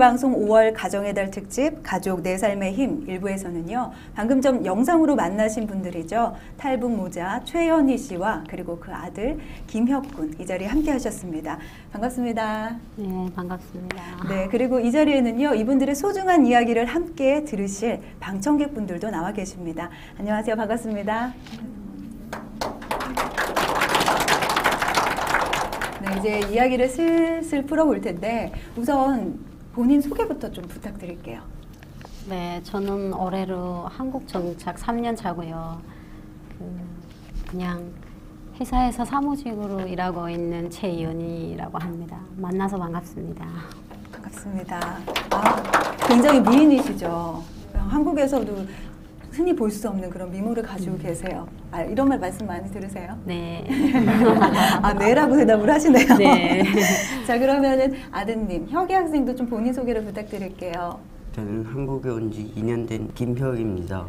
방송 5월 가정의 달 특집 가족 내 삶의 힘 일부에서는요. 방금 전 영상으로 만나신 분들이죠. 탈북 모자 최현희 씨와 그리고 그 아들 김혁군 이 자리에 함께 하셨습니다. 반갑습니다. 네, 반갑습니다. 네, 그리고 이 자리에는요. 이분들의 소중한 이야기를 함께 들으실 방청객분들도 나와 계십니다. 안녕하세요. 반갑습니다. 네, 이제 이야기를 슬슬 풀어볼 텐데 우선 본인 소개부터 좀 부탁드릴게요. 네, 저는 올해로 한국 정착 3년 차고요. 그냥 회사에서 사무직으로 일하고 있는 최연희라고 합니다. 만나서 반갑습니다. 반갑습니다. 굉장히 미인이시죠. 한국에서도 흔히 볼 수 없는 그런 미모를 가지고 계세요. 이런 말씀 많이 들으세요? 네. 네라고 대답을 하시네요. 네. 자, 그러면은 아드님, 혁이 학생도 좀 본인 소개를 부탁드릴게요. 저는 한국에 온 지 2년 된 김혁입니다.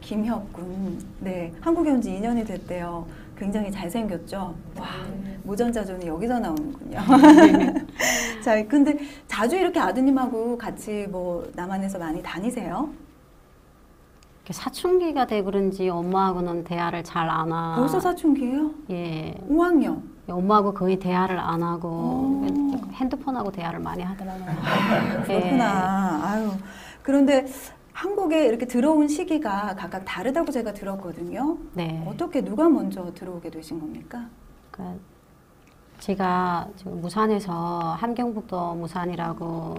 김혁군. 네, 한국에 온 지 2년이 됐대요. 굉장히 잘생겼죠? 와, 모전자전이 여기서 나오는군요. 자, 근데 자주 이렇게 아드님하고 같이 뭐 남한에서 많이 다니세요? 사춘기가 돼 그런지 엄마하고는 대화를 잘 안 하고. 벌써 사춘기예요? 예. 5학년? 엄마하고 거의 대화를 안 하고 핸드폰하고 대화를 많이 하더라고요. 그렇구나. 아유, 그런데 한국에 이렇게 들어온 시기가 각각 다르다고 제가 들었거든요. 네. 어떻게 누가 먼저 들어오게 되신 겁니까? 제가 지금 무산에서 함경북도 무산이라고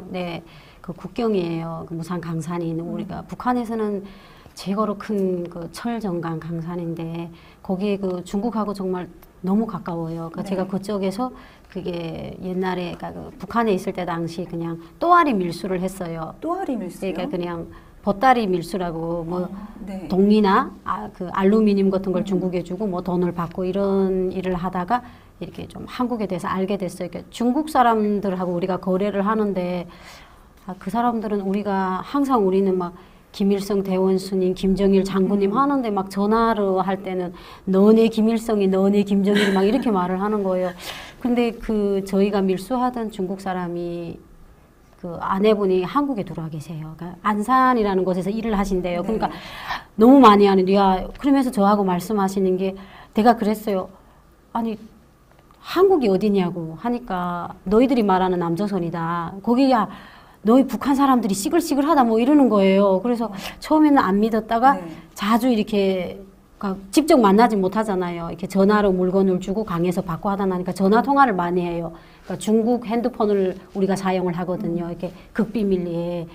그 국경이에요. 그 무산 강산이 있는 우리가 북한에서는 최고로 큰 그 철정강 강산인데 거기 그 중국하고 정말 너무 가까워요. 그러니까 제가 그쪽에서 그게 옛날에 그 북한에 있을 때 당시 그냥 또아리 밀수를 했어요. 또아리 밀수요? 그러니까 그냥 보따리 밀수라고 뭐 네. 동이나 그 알루미늄 같은 걸 중국에 주고 뭐 돈을 받고 이런 일을 하다가 이렇게 좀 한국에 대해서 알게 됐어요. 그러니까 중국 사람들하고 우리가 거래를 하는데 그 사람들은 우리는 막 김일성 대원 스님, 김정일 장군님 하는데 막 전화로 할 때는 너네 김일성이 너네 김정일이 막 이렇게 말을 하는 거예요. 근데 저희가 밀수하던 중국 사람이 그 아내분이 한국에 들어와 계세요. 그러니까 안산이라는 곳에서 일을 하신대요. 그러니까 네. 너무 많이 하는데 그러면서 저하고 말씀하시는 게 내가 그랬어요. 아니 한국이 어디냐고 하니까 너희들이 말하는 남조선이다. 거기야 너희 북한 사람들이 시글시글하다 뭐 이러는 거예요. 그래서 처음에는 안 믿었다가 자주 이렇게 직접 만나지 못하잖아요. 이렇게 전화로 물건을 주고 강에서 받고 하다 나니까 전화 통화를 많이 해요. 그러니까 중국 핸드폰을 우리가 사용을 하거든요. 이렇게 극비밀리에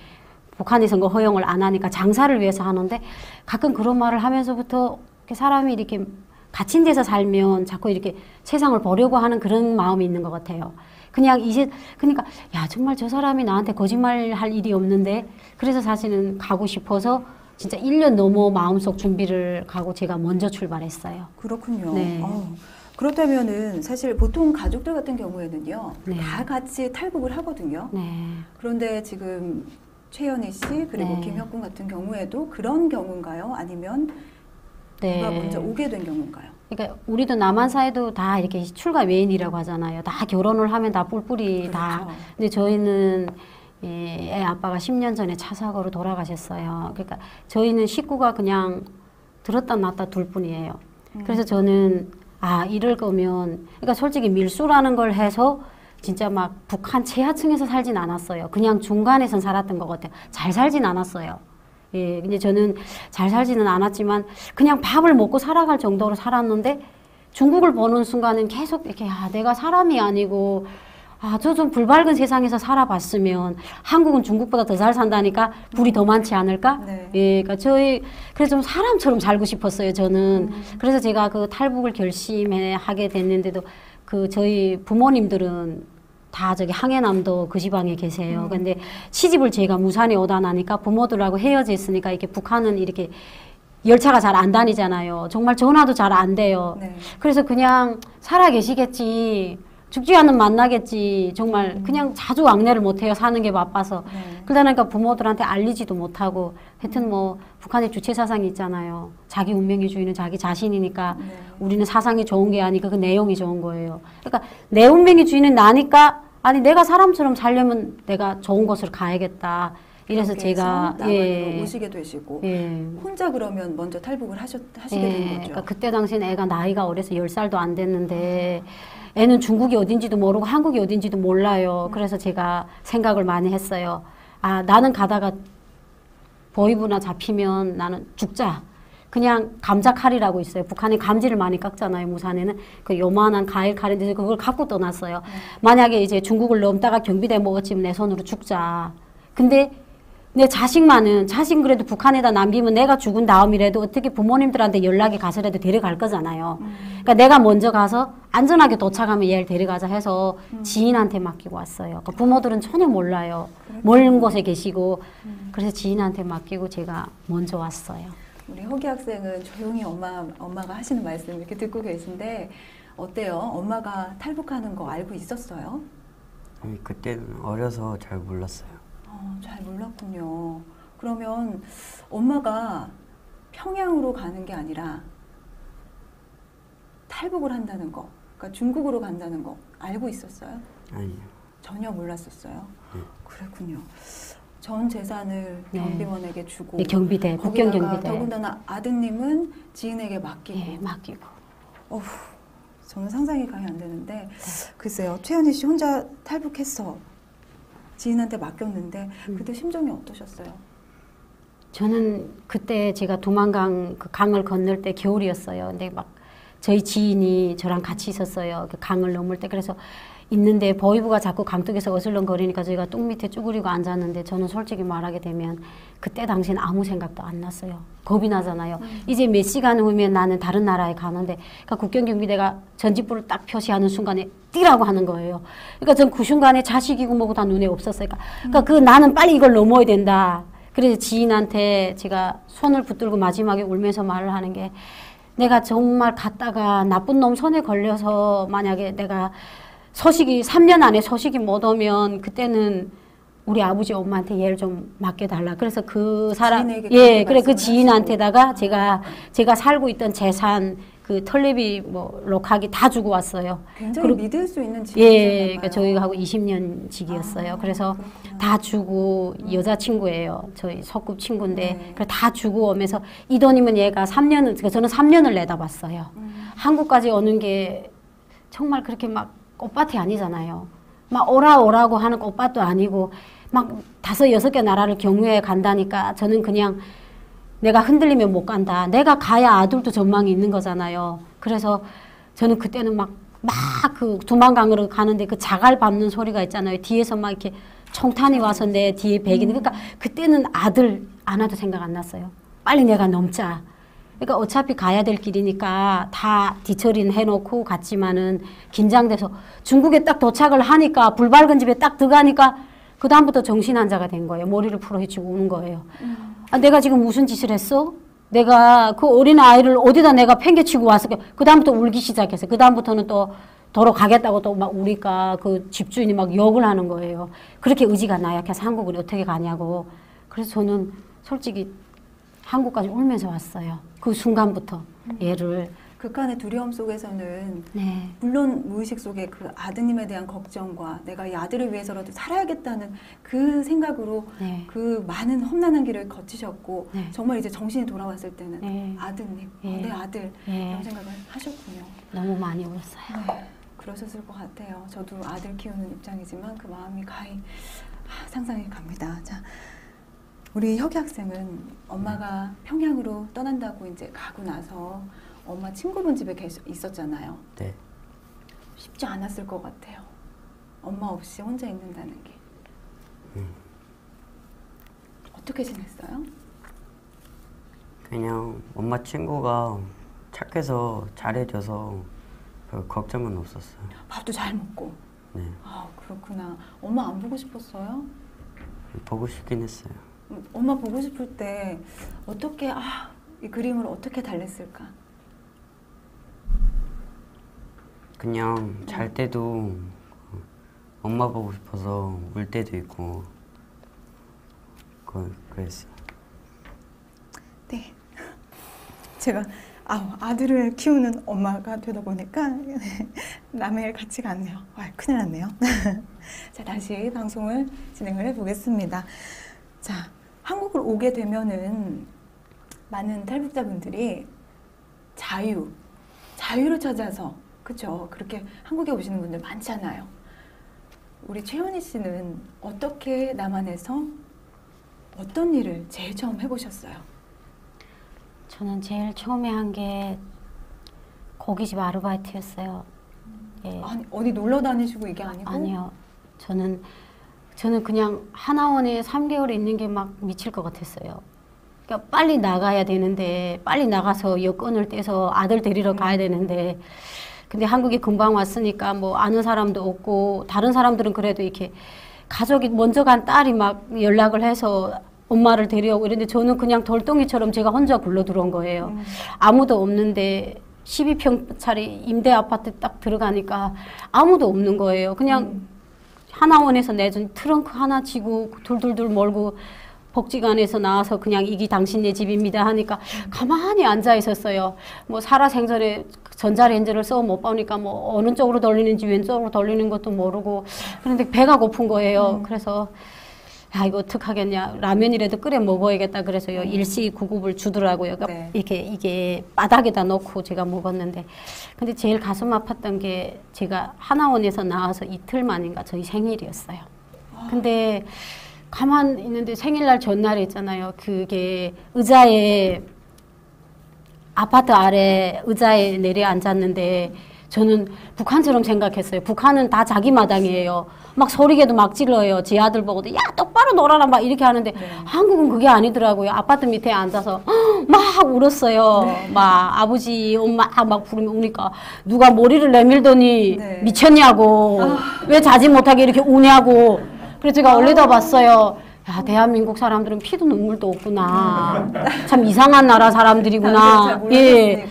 북한에서 그 허용을 안 하니까 장사를 위해서 하는데 가끔 그런 말을 하면서부터 사람이 이렇게 갇힌 데서 살면 자꾸 이렇게 세상을 보려고 하는 그런 마음이 있는 것 같아요. 그러니까 정말 저 사람이 나한테 거짓말 할 일이 없는데 그래서 사실은 가고 싶어서 진짜 1년 넘어 마음속 준비를 가고 제가 먼저 출발했어요. 그렇군요. 네. 그렇다면은 사실 보통 가족들 같은 경우에는요. 네. 다 같이 탈북을 하거든요. 네. 그런데 지금 최연희 씨 그리고 네. 김혁군 같은 경우에도 그런 경우인가요? 아니면 누가 먼저 오게 된 경우인가요? 그러니까 우리도 남한 사회도 다 이렇게 출가 외인이라고 하잖아요. 다 결혼을 하면 다 뿔뿔이 그렇죠. 다. 근데 저희는 애 아빠가 10년 전에 차 사고로 돌아가셨어요. 그러니까 저희는 식구가 그냥 들었다 놨다 둘 뿐이에요. 그래서 저는 이럴 거면 그러니까 솔직히 밀수라는 걸 해서 진짜 막 북한 최하층에서 살진 않았어요. 그냥 중간에선 살았던 것 같아요. 잘 살진 않았어요. 예, 근데 저는 잘 살지는 않았지만 그냥 밥을 먹고 살아갈 정도로 살았는데 중국을 보는 순간은 계속 이렇게 내가 사람이 아니고 저 좀 불밝은 세상에서 살아봤으면 한국은 중국보다 더 잘 산다니까 불이 더 많지 않을까? 네. 예, 그러니까 그래서 좀 사람처럼 살고 싶었어요, 저는. 그래서 제가 그 탈북을 결심하게 됐는데도 저희 부모님들은 다 저기 항해남도 그 지방에 계세요. 근데 시집을 제가 무산에 오다 나니까 부모들하고 헤어져 있으니까 이렇게 북한은 이렇게 열차가 잘 안 다니잖아요. 정말 전화도 잘 안 돼요. 네. 그래서 그냥 살아 계시겠지. 죽지 않으면 만나겠지. 정말 그냥 자주 왕래를 못해요. 사는 게 바빠서. 그러다니까 부모들한테 알리지도 못하고 하여튼 뭐 북한의 주체 사상이 있잖아요. 자기 운명의 주인은 자기 자신이니까 우리는 사상이 좋은 게 아니고 그 내용이 좋은 거예요. 그러니까 내 운명의 주인은 나니까 아니 내가 사람처럼 살려면 내가 좋은 곳을 가야겠다. 이래서 그렇게 제가 해서 남원으로 오시게 되시고 혼자 그러면 먼저 탈북을 하시게 된 거죠. 그러니까 그때 당시는 애가 나이가 어려서 10살도 안 됐는데 애는 중국이 어딘지도 모르고 한국이 어딘지도 몰라요. 그래서 제가 생각을 많이 했어요. 아, 나는 가다가 보이브나 잡히면 나는 죽자. 그냥 감자칼이라고 있어요. 북한에 감지를 많이 깎잖아요. 무산에는 그 요만한 과일 칼인데 그걸 갖고 떠났어요. 만약에 이제 중국을 넘다가 경비대 먹었지면 내 손으로 죽자. 근데 내 자식만은 자식 그래도 북한에다 남기면 내가 죽은 다음이라도 어떻게 부모님들한테 연락이 가서라도 데려갈 거잖아요. 그러니까 내가 먼저 가서 안전하게 도착하면 얘를 데려가자 해서 지인한테 맡기고 왔어요. 그러니까 부모들은 전혀 몰라요. 먼 곳에 계시고 그래서 지인한테 맡기고 제가 먼저 왔어요. 우리 허기 학생은 조용히 엄마가 하시는 말씀 이렇게 듣고 계신데 어때요? 엄마가 탈북하는 거 알고 있었어요? 아니, 그때는 어려서 잘 몰랐어요. 잘 몰랐군요. 그러면 엄마가 평양으로 가는 게 아니라 탈북을 한다는 거, 그러니까 중국으로 간다는 거 알고 있었어요? 아니요. 전혀 몰랐었어요. 네. 그랬군요. 전 재산을 경비원에게 주고 경비대, 국경 경비대. 더군다나 아드님은 지인에게 맡기고. 예, 맡기고. 어후, 저는 상상이 감이 안 되는데 글쎄요. 최연희 씨 혼자 탈북했어. 지인한테 맡겼는데 그때 심정이 어떠셨어요? 저는 그때 제가 두만강 그 강을 건널 때 겨울이었어요. 근데 막 저희 지인이 저랑 같이 있었어요. 그 강을 넘을 때. 그래서 있는데 보이브가 자꾸 강둑에서 어슬렁거리니까 저희가 뚝 밑에 쭈그리고 앉았는데 저는 솔직히 말하게 되면 그때 당시엔 아무 생각도 안 났어요. 겁이 나잖아요. 이제 몇 시간 후면 나는 다른 나라에 가는데 그러니까 국경경비대가 전직부를 딱 표시하는 순간에 뛰라고 하는 거예요. 그러니까 전 그 순간에 자식이고 뭐고 다 눈에 없었어요. 그러니까 그 나는 빨리 이걸 넘어야 된다. 그래서 지인한테 제가 손을 붙들고 마지막에 울면서 말을 하는 게 내가 정말 갔다가 나쁜 놈 손에 걸려서 만약에 내가 소식이 3년 안에 소식이 못 오면 그때는 우리 아버지 엄마한테 얘를 좀 맡겨달라. 그래서 그 사람 그래 그 지인한테다가 제가 살고 있던 재산 그 털레비 뭐 록하기 다 주고 왔어요. 굉장히 믿을 수 있는 지인이잖아요. 그러니까 저희하고 20년 지기였어요. 그래서 그렇구나. 다 주고 여자친구예요. 저희 소꿉 친구인데 그래 다 주고 오면서 이 돈이면 얘가 3년을 저는 3년을 내다봤어요. 한국까지 오는 게 정말 그렇게 막 꽃밭이 아니잖아요. 막 오라고 하는 꽃밭도 아니고 막 5, 6개 나라를 경유해 간다니까 저는 그냥 내가 흔들리면 못 간다. 내가 가야 아들도 전망이 있는 거잖아요. 그래서 저는 그때는 막 그 두만강으로 가는데 그 자갈 밟는 소리가 있잖아요. 뒤에서 막 이렇게 총탄이 와서 내 뒤에 베기는. 그러니까 그때는 아들 안 와도 생각 안 났어요. 빨리 내가 넘자. 그러니까 어차피 가야 될 길이니까 다 뒤처리는 해놓고 갔지만은 긴장돼서 중국에 딱 도착을 하니까 불 밝은 집에 딱 들어가니까 그 다음부터 정신환자가 된 거예요. 머리를 풀어헤치고 우는 거예요. 아, 내가 지금 무슨 짓을 했어? 내가 그 어린 아이를 어디다 내가 팽개치고 왔어? 그 다음부터 울기 시작했어요. 그 다음부터는 또 도로 가겠다고 또 막 우니까 그 집주인이 막 욕을 하는 거예요. 그렇게 의지가 나약해서 한국은 어떻게 가냐고. 그래서 저는 솔직히 한국까지 울면서 왔어요. 그 순간부터 얘를. 극한의 두려움 속에서는 네. 물론 무의식 속에 그 아드님에 대한 걱정과 내가 이 아들을 위해서라도 살아야겠다는 그 생각으로 네. 그 많은 험난한 길을 거치셨고 네. 정말 이제 정신이 돌아왔을 때는 네. 아드님, 네. 내 아들 네. 이런 생각을 하셨군요. 너무 많이 울었어요. 네, 그러셨을 것 같아요. 저도 아들 키우는 입장이지만 그 마음이 가히 상상이 갑니다. 자, 우리 혁이 학생은 엄마가 평양으로 떠난다고 이제 가고 나서 엄마 친구분 집에 있었잖아요. 네. 쉽지 않았을 것 같아요. 엄마 없이 혼자 있는다는 게. 어떻게 지냈어요? 그냥 엄마 친구가 착해서 잘해줘서 별 걱정은 없었어요. 밥도 잘 먹고. 네. 아, 그렇구나. 엄마 안 보고 싶었어요? 보고 싶긴 했어요. 엄마 보고 싶을 때 어떻게 이 그림을 어떻게 달랬을까? 그냥 잘 때도 엄마 보고 싶어서 울 때도 있고 그랬어요. 네. 제가 아들을 키우는 엄마가 되다 보니까 남의 일 같지가 않네요. 큰일 났네요. 자, 다시 방송을 진행을 해보겠습니다. 자, 한국을 오게 되면은 많은 탈북자분들이 자유를 찾아서, 그쵸? 그렇게 한국에 오시는 분들 많잖아요. 우리 최연희 씨는 어떻게 남한에서 어떤 일을 제일 처음 해보셨어요? 저는 제일 처음에 한 게 고깃집 아르바이트였어요. 예. 아니, 어디 놀러 다니시고 이게 아니고? 아니요. 저는 그냥 하나원에 3개월 있는 게 막 미칠 것 같았어요. 그러니까 빨리 나가야 되는데, 빨리 나가서 여권을 떼서 아들 데리러 가야 되는데, 근데 한국에 금방 왔으니까 뭐 아는 사람도 없고, 다른 사람들은 그래도 이렇게 가족이 먼저 간 딸이 막 연락을 해서 엄마를 데려오고 이랬는데, 저는 그냥 돌덩이처럼 제가 혼자 굴러 들어온 거예요. 아무도 없는데 12평짜리 임대 아파트 딱 들어가니까 아무도 없는 거예요. 그냥 하나원에서 내준 트렁크 하나 지고 둘둘둘 몰고 복지관에서 나와서 그냥 이게 당신네 집입니다 하니까 가만히 앉아 있었어요. 뭐 살아생전에 전자레인지를 써 못 보니까 뭐 어느 쪽으로 돌리는지 왼쪽으로 돌리는 것도 모르고, 그런데 배가 고픈 거예요. 그래서 야, 이거 어떡하겠냐, 라면이라도 끓여 먹어야겠다 그래서요, 일시구급을 주더라고요. 그러니까 네. 이게 바닥에다 놓고 제가 먹었는데, 근데 제일 가슴 아팠던 게 제가 하나원에서 나와서 이틀 만인가 저희 생일이었어요. 근데 가만 있는데 생일날 전날에 있잖아요, 그게 의자에, 아파트 아래 의자에 내려 앉았는데 저는 북한처럼 생각했어요. 북한은 다 자기 마당이에요. 막 소리개도 막 질러요. 제 아들 보고도 야 똑바로 놀아라 막 이렇게 하는데, 한국은 그게 아니더라고요. 아파트 밑에 앉아서 막 울었어요. 네. 막 아버지 엄마 막 부르니까 누가 머리를 내밀더니 네. 미쳤냐고, 왜 자지 못하게 이렇게 우냐고. 그래서 제가 올려다봤어요. 야, 대한민국 사람들은 피도 눈물도 없구나. 참 이상한 나라 사람들이구나. 예.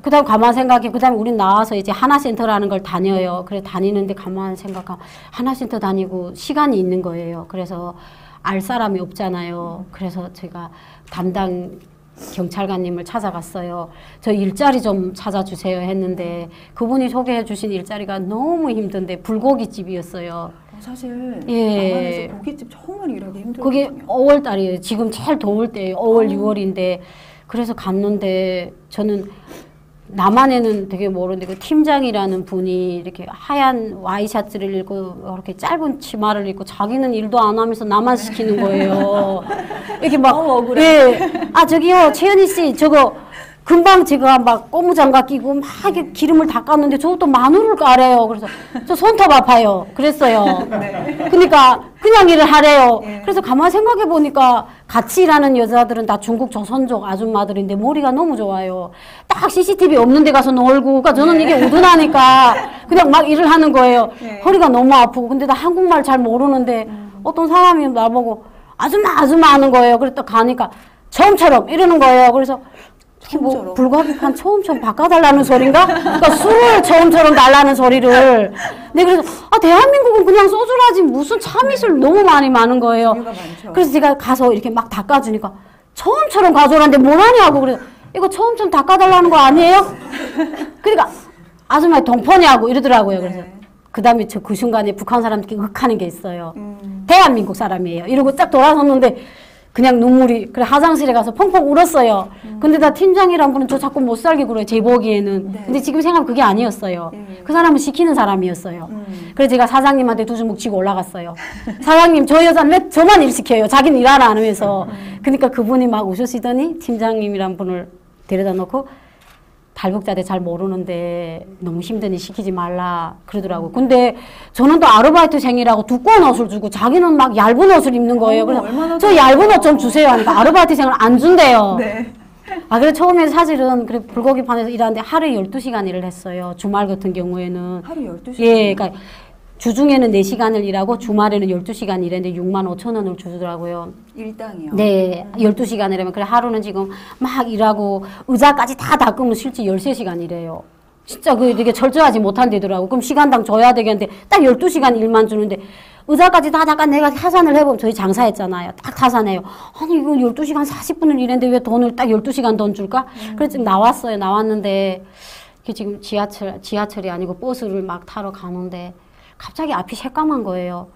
그다음 가만 생각해. 그다음에 우린 나와서 이제 하나센터라는 걸 다녀요. 그래 다니는데 가만 생각하면 하나센터 다니고 시간이 있는 거예요. 그래서 알 사람이 없잖아요. 그래서 제가 담당 경찰관님을 찾아갔어요. 저 일자리 좀 찾아주세요 했는데, 그분이 소개해 주신 일자리가 너무 힘든데 불고기집이었어요. 사실 예. 남한에서 고깃집 정말 일하기 힘들거든요. 그게 5월 달이에요. 지금 제일 더울 때예요. 5월, 6월인데. 그래서 갔는데 저는 남한에는 되게 모르는데 그 팀장이라는 분이 이렇게 하얀 와이셔츠를 입고 이렇게 짧은 치마를 입고 자기는 일도 안 하면서 나만 시키는 거예요. 이렇게 막, 억울해. 예. 아, 저기요, 최연희 씨, 저거 금방 제가 막 고무장갑 끼고 막 이렇게 기름을 닦았는데 저것도 마늘을 까래요. 그래서 저 손톱 아파요. 그랬어요. 그러니까 그냥 일을 하래요. 예. 그래서 가만히 생각해 보니까 같이 일하는 여자들은 다 중국 조선족 아줌마들인데 머리가 너무 좋아요. 딱 CCTV 없는 데 가서 놀고, 그러니까 저는 이게 우둔하니까 그냥 막 일을 하는 거예요. 예. 허리가 너무 아프고. 근데 나 한국말 잘 모르는데 어떤 사람이 나보고 아줌마 하는 거예요. 그랬더니 가니까 처음처럼 이러는 거예요. 그래서 뭐 처음처럼. 불과한 처음처럼 바꿔달라는 소린가? 그러니까 술을 처음처럼 달라는 소리를. 네, 그래서 대한민국은 그냥 소주라지 무슨 참이슬 너무 많은 거예요. 이유가 많죠. 그래서 제가 가서 이렇게 막 닦아주니까 처음처럼 가져오라는데 뭐하냐고. 그래서 이거 처음처럼 닦아달라는 거 아니에요? 그러니까 아줌마 동포냐고 이러더라고요. 그래서 네. 그 다음에 저 그 순간에 북한 사람들이 흑하는 게 있어요. 대한민국 사람이에요. 이러고 딱 돌아섰는데 그냥 눈물이, 그래 화장실에 가서 펑펑 울었어요. 근데 다 팀장이란 분은 저 자꾸 못 살게 그래요. 제 보기에는. 네. 근데 지금 생각하면 그게 아니었어요. 그 사람은 시키는 사람이었어요. 그래서 제가 사장님한테 두 주먹 쥐고 올라갔어요. 사장님, 저 여자는 왜 저만 일 시켜요? 자기는 일 안 하면서. 그러니까 그분이 막 우시시더니 팀장님이란 분을 데려다 놓고, 탈북자들 잘 모르는데 너무 힘드니 시키지 말라 그러더라고요. 근데 저는 또 아르바이트생이라고 두꺼운 옷을 주고 자기는 막 얇은 옷을 입는 거예요. 그래서 얼마나 저 얇은 옷 좀 주세요 하니까 아르바이트생을 안 준대요. 네. 아, 그래 처음에 사실은 그래 불고기판에서 일하는데 하루에 12시간 일을 했어요. 주말 같은 경우에는. 하루 12시간? 예, 그러니까 주중에는 4시간을 일하고 주말에는 12시간 일했는데 65,000원을 주더라고요. 일당이요? 네, 12시간 이라면 그래 하루는 지금 막 일하고 의자까지 다 닦으면 실제 13시간 일해요. 진짜 그 되게 철저하지 못한 데더라고. 그럼 시간당 줘야 되겠는데 딱 12시간 일만 주는데 의자까지 다 닦아 내가 타산을 해보면 저희 장사했잖아요. 딱 타산해요. 아니 이거 12시간 40분을 일했는데 왜 돈을 딱 12시간 돈 줄까? 그래서 지금 나왔어요. 나왔는데 이게 지금 지하철이 아니고 버스를 막 타러 가는데 갑자기 앞이 새까만 거예요.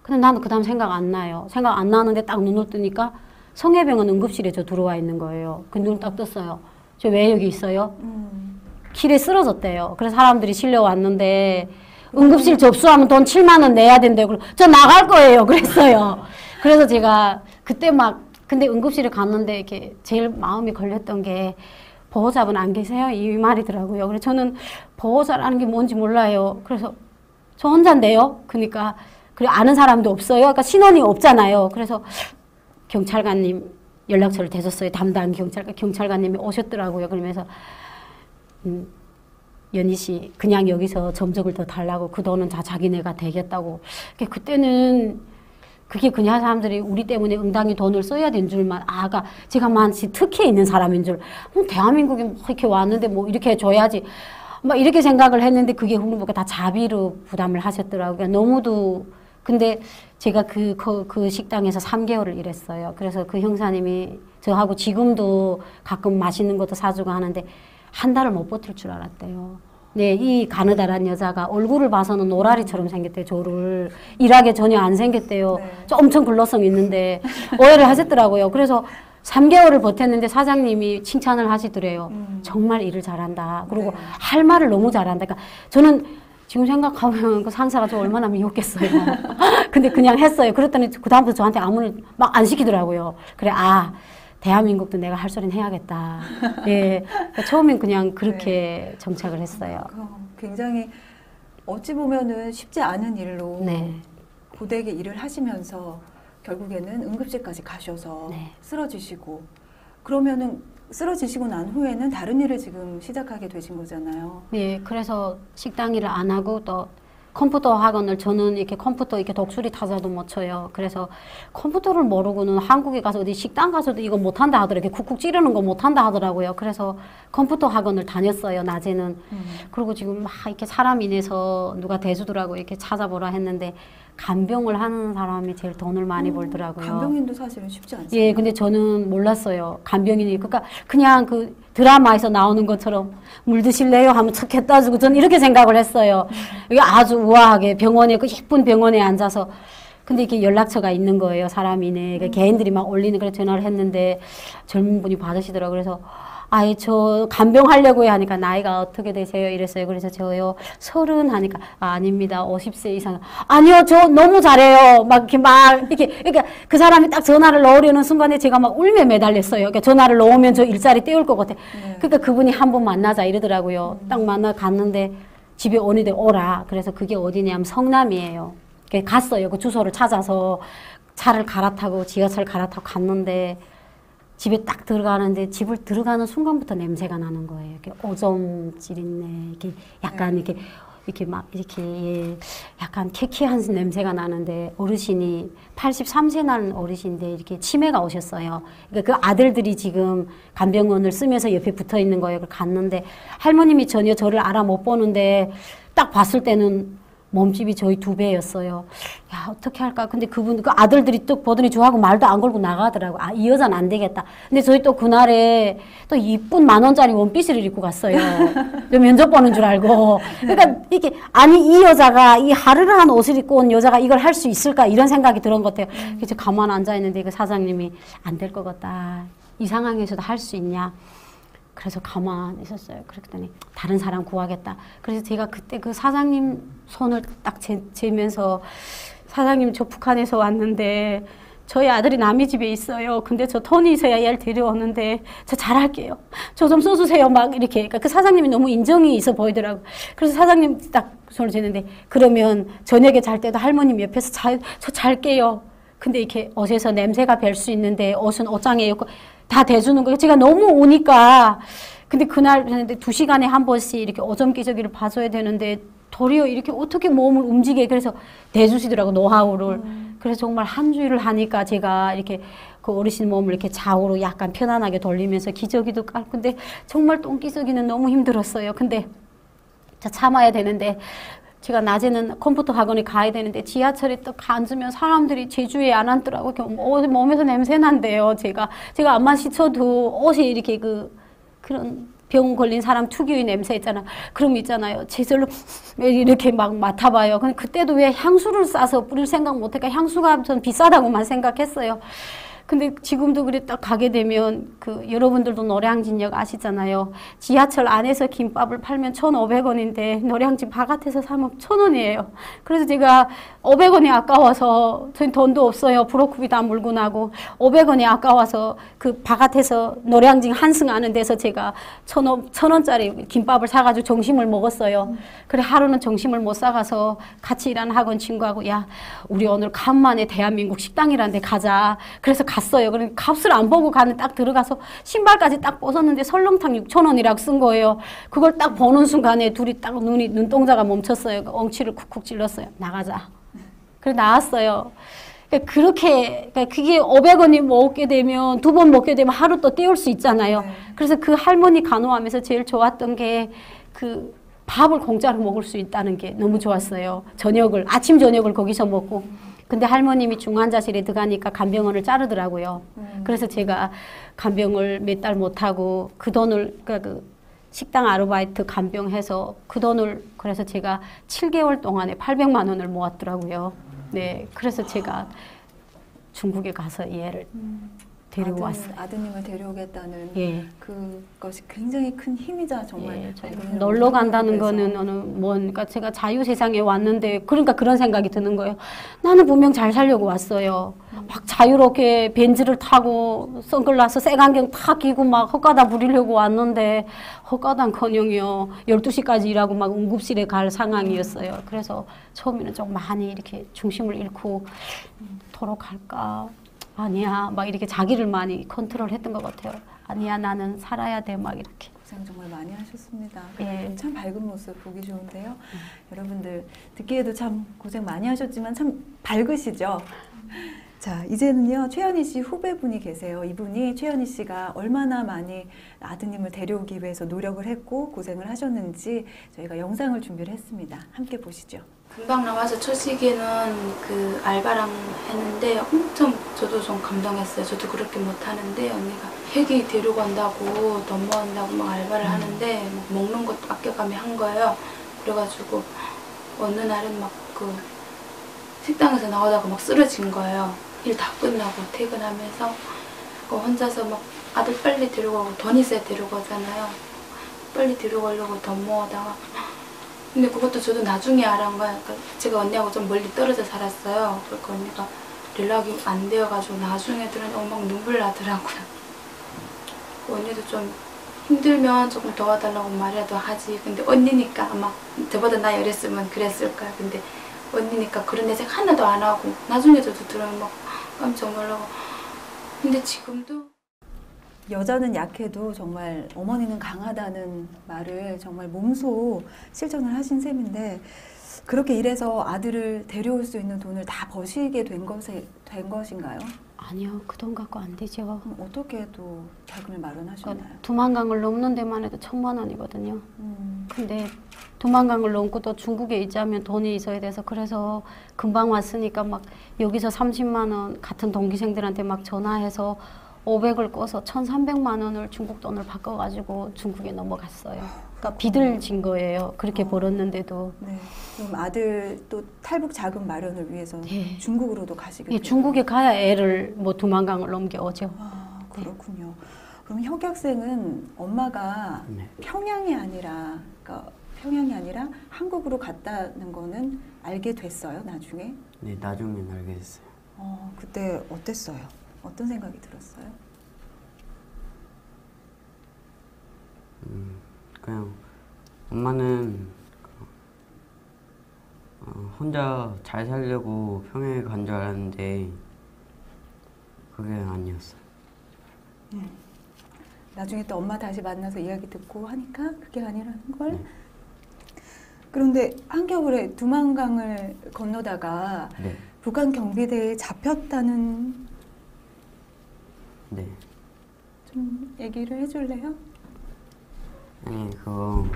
근데 나는 그 다음 생각 안 나요. 생각 안 나는데 딱 눈을 뜨니까 성혜병원 응급실에 저 들어와 있는 거예요. 그 눈을 딱 떴어요. 저 왜 여기 있어요? 길에 쓰러졌대요. 그래서 사람들이 실려왔는데 응급실 접수하면 돈 7만 원 내야 된대요. 저 나갈 거예요. 그랬어요. 그래서 제가 그때 막 근데 응급실에 갔는데 이렇게 제일 마음이 걸렸던 게 보호자분 안 계세요? 이 말이더라고요. 그래서 저는 보호자라는 게 뭔지 몰라요. 그래서 저 혼자인데요. 그러니까 그래 아는 사람도 없어요. 그러니까 신원이 없잖아요. 그래서 경찰관님 연락처를 대줬어요. 담당 경찰관님이 오셨더라고요. 그러면서 연희 씨 그냥 여기서 점적을 더 달라고 그 돈은 다 자기네가 대겠다고. 그때는 그게 그냥 사람들이 우리 때문에 응당히 돈을 써야 된 줄만 아가 제가 만시 특혜 있는 사람인 줄 대한민국에 뭐 이렇게 왔는데 뭐 이렇게 줘야지 막 이렇게 생각을 했는데 그게 후보가 다 자비로 부담을 하셨더라고요. 너무도 근데 제가 그 식당에서 3개월을 일했어요. 그래서 그 형사님이 저하고 지금도 가끔 맛있는 것도 사주고 하는데 한 달을 못 버틸 줄 알았대요. 네, 이 가느다란 여자가 얼굴을 봐서는 노라리처럼 생겼대요. 저를 일하게 전혀 안 생겼대요. 네. 저 엄청 근로성 있는데 오해를 하셨더라고요. 그래서 3개월을 버텼는데 사장님이 칭찬을 하시더래요. 정말 일을 잘한다. 그리고 네. 할 말을 너무 잘한다. 그러니까 저는 지금 생각하면 그 상사가 저 얼마나 미웠겠어요. 근데 그냥 했어요. 그랬더니 그다음부터 저한테 아무리 막 안 시키더라고요. 그래, 대한민국도 내가 할 소리는 해야겠다. 예. 그러니까 처음엔 그냥 그렇게 정착을 했어요. 굉장히 어찌 보면은 쉽지 않은 일로 네. 고되게 일을 하시면서 결국에는 응급실까지 가셔서 네. 쓰러지시고 그러면은 쓰러지시고 난 후에는 다른 일을 지금 시작하게 되신 거잖아요. 예. 그래서 식당 일을 안 하고 또 컴퓨터 학원을 저는 이렇게 컴퓨터 이렇게 독수리 타자도 못 쳐요. 그래서 컴퓨터를 모르고는 한국에 가서 어디 식당 가서도 이거 못한다 하더라고요. 이렇게 쿡쿡 찌르는 거 못한다 하더라고요. 그래서 컴퓨터 학원을 다녔어요. 낮에는. 그리고 지금 막 이렇게 사람 인해서 누가 대주더라고 이렇게 찾아보라 했는데 간병을 하는 사람이 제일 돈을 많이 벌더라고요. 간병인도 사실은 쉽지 않죠. 예, 근데 저는 몰랐어요. 간병인이. 그러니까 그냥 그 드라마에서 나오는 것처럼 물 드실래요? 하면 척 했다 주고 저는 이렇게 생각을 했어요. 이게 아주 우아하게 병원에, 그 예쁜 병원에 앉아서. 근데 이렇게 연락처가 있는 거예요. 사람이네. 그러니까 개인들이 막 올리는 그래 전화를 했는데 젊은 분이 받으시더라고요. 그래서 저 간병하려고요 하니까 나이가 어떻게 되세요? 이랬어요. 그래서 저요 30 하니까 아닙니다. 50세 이상. 아니요, 저 너무 잘해요. 이렇게 그러니까 그 사람이 딱 전화를 넣으려는 순간에 제가 막 울며 매달렸어요. 그러니까 전화를 넣으면 저 일자리 떼울 것 같아. 그러니까 그분이 한번 만나자 이러더라고요. 딱 만나 갔는데 집에 오는데 오라. 그래서 그게 어디냐면 성남이에요. 갔어요. 그 주소를 찾아서 차를 갈아타고 지하철 갈아타고 갔는데 집에 딱 들어가는데 집을 들어가는 순간부터 냄새가 나는 거예요. 이렇게 오줌질 있네. 이렇게 약간 이렇게 막 이렇게 약간 키키한 냄새가 나는데 어르신이 83세 난 어르신인데 이렇게 치매가 오셨어요. 그러니까 그 아들들이 지금 간병원을 쓰면서 옆에 붙어 있는 거예요. 갔는데 할머님이 전혀 저를 알아 못 보는데 딱 봤을 때는 몸집이 저희 2배였어요. 야, 어떻게 할까? 근데 그 아들들이 또 보더니 저하고 말도 안 걸고 나가더라고. 이 여자는 안 되겠다. 근데 저희 또 그날에 또 이쁜 10,000원짜리 원피스를 입고 갔어요. 면접 보는 줄 알고. 그러니까 이게, 이 여자가 이 하르르한 옷을 입고 온 여자가 이걸 할 수 있을까? 이런 생각이 들은 것 같아요. 그래서 가만 앉아있는데 그 사장님이 안 될 것 같다. 이 상황에서도 할 수 있냐? 그래서 가만히 있었어요. 그랬더니 다른 사람 구하겠다. 그래서 제가 그때 그 사장님 손을 딱 재면서 사장님 저 북한에서 왔는데 저희 아들이 남의 집에 있어요. 근데 저 돈이 있어야 얘를 데려오는데 저 잘할게요. 저 좀 써주세요. 막 이렇게. 그러니까 그 사장님이 너무 인정이 있어 보이더라고요. 그래서 사장님 딱 손을 쥐는데 그러면 저녁에 잘 때도 할머님 옆에서 저 잘게요. 근데 이렇게 옷에서 냄새가 별 수 있는데 옷은 옷장에 있고 다 대주는 거예요. 제가 너무 오니까. 근데 그날 했는데 2시간에 한 번씩 이렇게 오점 기저귀를 봐줘야 되는데 도리어 이렇게 어떻게 몸을 움직여. 그래서 대주시더라고, 노하우를. 그래서 정말 한 주일을 하니까 제가 이렇게 그 어르신 몸을 이렇게 좌우로 약간 편안하게 돌리면서 기저귀도 깔고. 근데 정말 똥기저귀는 너무 힘들었어요. 근데 참아야 되는데 제가 낮에는 컴퓨터 학원에 가야 되는데 지하철에 딱 앉으면 사람들이 제 주위에 안 앉더라고요. 몸에서 냄새 난대요. 제가 앞만 씻어도 옷이 이렇게 그런 병 걸린 사람 특유의 냄새 있잖아. 그럼 있잖아요. 제절로 이렇게 막 맡아봐요. 근데 그때도 왜 향수를 싸서 뿌릴 생각 못할까? 향수가 전 비싸다고만 생각했어요. 근데 지금도 그래 딱 가게 되면 그 여러분들도 노량진역 아시잖아요. 지하철 안에서 김밥을 팔면 1,500원인데 노량진 바깥에서 사면 1,000원이에요. 그래서 제가 500원이 아까워서 저희 돈도 없어요. 브로커비 다 물고 나고 500원이 아까워서 그 바깥에서 노량진 한승 아는 데서 제가 1,000원짜리 김밥을 사가지고 점심을 먹었어요. 그래 하루는 점심을 못 사가서 같이 일하는 학원 친구하고 야 우리 오늘 간만에 대한민국 식당이라는 데 가자. 그래서 갔어요. 그러니까 값을 안 보고 가는 딱 들어가서 신발까지 딱 벗었는데 설렁탕 6,000원이라고 쓴 거예요. 그걸 딱 보는 순간에 둘이 딱 눈동자가 멈췄어요. 엉치를 쿡쿡 찔렀어요. 나가자. 그래 나왔어요. 그렇게 그게 500원이 먹게 되면 2번 먹게 되면 하루 또 때울 수 있잖아요. 네. 그래서 그 할머니 간호하면서 제일 좋았던 게 그 밥을 공짜로 먹을 수 있다는 게 너무 좋았어요. 저녁을 아침 저녁을 거기서 먹고. 근데 할머님이 중환자실에 들어가니까 간병원을 자르더라고요. 그래서 제가 간병을 몇 달 못하고 그 돈을 그러니까 그 식당 아르바이트 간병해서 그 돈을 그래서 제가 7개월 동안에 800만 원을 모았더라고요. 네, 그래서 제가 중국에 가서 얘를 데리고 왔어요. 아드님을 데려오겠다는 예. 그것이 굉장히 큰 힘이자 정말. 예, 놀러 간다는 거는 그러니까 제가 자유 세상에 왔는데 그러니까 그런 생각이 드는 거예요. 나는 분명 잘 살려고 왔어요. 막 자유롭게 벤츠를 타고 선글라스 색안경 다 끼고 막 헛가다 부리려고 왔는데 헛가다커녕요 12시까지 일하고 막 응급실에 갈 상황이었어요. 그래서 처음에는 좀 많이 이렇게 중심을 잃고 도로 갈까? 아니야 막 이렇게 자기를 많이 컨트롤했던 것 같아요. 아니야 나는 살아야 돼 막 이렇게. 고생 정말 많이 하셨습니다. 예. 참 밝은 모습 보기 좋은데요. 여러분들 듣기에도 참 고생 많이 하셨지만 참 밝으시죠? 자, 이제는요, 최현희 씨 후배분이 계세요. 이분이 최현희 씨가 얼마나 많이 아드님을 데려오기 위해서 노력을 했고 고생을 하셨는지 저희가 영상을 준비를 했습니다. 함께 보시죠. 금방 나와서 첫 시기에는 그 알바랑 했는데 엄청 저도 좀 감동했어요. 저도 그렇게 못하는데 언니가 회기 데려간다고 돈 모은다고 막 알바를 하는데 막 먹는 것도 아껴가며 한 거예요. 그래가지고 어느 날은 막 그 식당에서 나오다가 막 쓰러진 거예요. 일 다 끝나고 퇴근하면서 혼자서 막 아들 빨리 데려가고 돈 있어야 데려가잖아요. 빨리 데려가려고 돈 모으다가 근데 그것도 저도 나중에 알아한 거예요. 그러니까 제가 언니하고 좀 멀리 떨어져 살았어요. 그러니까 언니가 연락이 안 되어가지고 나중에 들으니 막 눈물 나더라고요. 언니도 좀 힘들면 조금 도와달라고 말이라도 하지. 근데 언니니까 아마 저보다 나이 어렸으면 그랬을 거야. 근데 언니니까 그런 내색 하나도 안 하고 나중에 저도 들으면 막 깜짝 놀라고. 근데 지금도 여자는 약해도 정말 어머니는 강하다는 말을 정말 몸소 실천을 하신 셈인데 그렇게 일해서 아들을 데려올 수 있는 돈을 다 버시게 된 것인가요? 아니요. 그 돈 갖고 안 되죠. 그럼 어떻게 또 자금을 마련하셨나요? 그러니까 두만강을 넘는 데만 해도 1,000만 원이거든요. 근데 두만강을 넘고 또 중국에 있자면 돈이 있어야 돼서 그래서 금방 왔으니까 막 여기서 30만 원 같은 동기생들한테 막 전화해서 500을 꺼서 1,300만 원을 중국 돈을 바꿔가지고 중국에 넘어갔어요. 그러니까 빚을 진 거예요. 그렇게 벌었는데도. 네. 그럼 아들 또 탈북 자금 마련을 위해서 네. 중국으로도 가시게 예, 돼요? 중국에 가야 애를 뭐 두만강을 넘겨오죠. 아, 그렇군요. 그럼 혁약생은 엄마가 네. 평양이 아니라 한국으로 갔다는 거는 알게 됐어요, 나중에? 네, 나중엔 알게 됐어요. 그때 어땠어요? 어떤 생각이 들었어요? 그냥 엄마는 혼자 잘 살려고 평양에 간 줄 알았는데 그게 아니었어요. 나중에 또 엄마 다시 만나서 이야기 듣고 하니까 그게 아니라는 걸? 네. 그런데 한겨울에 두만강을 건너다가 네. 북한 경비대에 잡혔다는 네. 좀 얘기를 해줄래요? 아니 그거